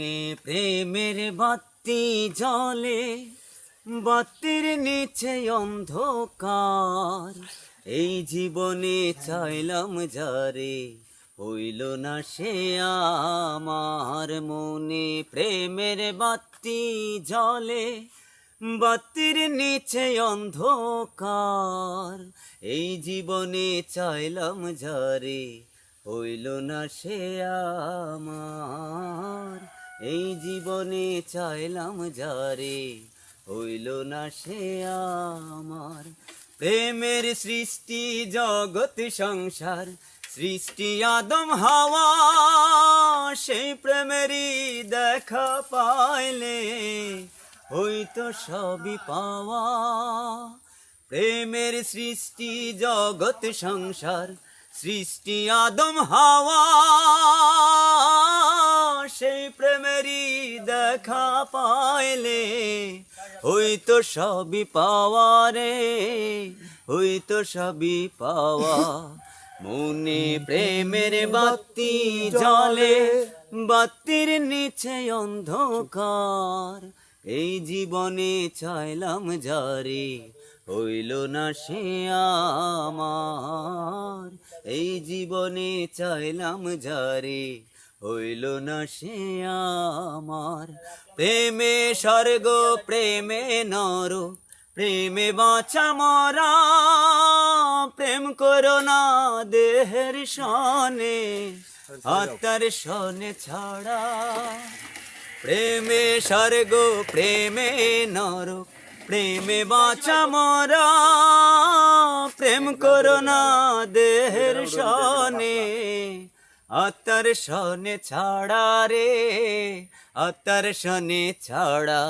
মনে প্রেমের বাতি জ্বলে, বাতির নিচে অন্ধকার। এই জীবনে চাইলাম যারে, হইল না সে আমার। মনে প্রেমের বাতি জ্বলে, বাতির নিচে অন্ধকার। এই জীবনে চাইলাম যারে, হইল না সে আমার। এই জীবনে চাইলাম যারে, হইল না সে আমার। প্রেমের সৃষ্টি জগৎ সংসার, সৃষ্টি আদম হাওয়া। সেই প্রেমেরই দেখা পাইলে হইতো সবই পাওয়া। প্রেমের সৃষ্টি জগৎ সংসার, সৃষ্টি আদম হাওয়া। সেই প্রেমেরই দেখা পাইলে হইতো সবই পাওয়া রে, হইতো সবই পাওয়া। মনে প্রেমের বাতি জ্বলে, বাতির নিচে অন্ধকার। এই জীবনে চাইলাম যারে, হইল না সে আমার। এই জীবনে চাইলাম যারে, হইল না সে আমার। প্রেমে স্বর্গ প্রেমে নর, প্রেমে বাঁচা মরা। প্রেম করো না দেহের সনে, আত্মার সনে ছাড়া। প্রেমে স্বর্গ প্রেমে নরক, প্রেমে বাঁচা মরা। প্রেম করো না দেহের সনে, আত্মার সনে ছাড়া রে, আত্মার সনে ছাড়া।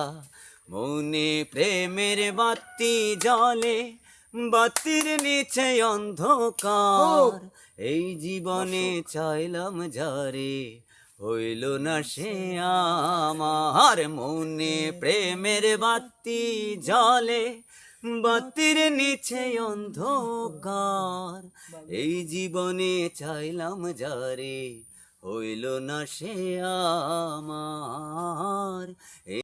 মনে প্রেমের বাতি জ্বলে, বাতির নিচে অন্ধকার। এই জীবনে চাইলাম যারে, হইল না সে আমার। মনে প্রেমের বাতি জ্বলে, বাতির নিচে অন্ধকার। এই জীবনে চাইলাম যারে, হইল না সে আমার।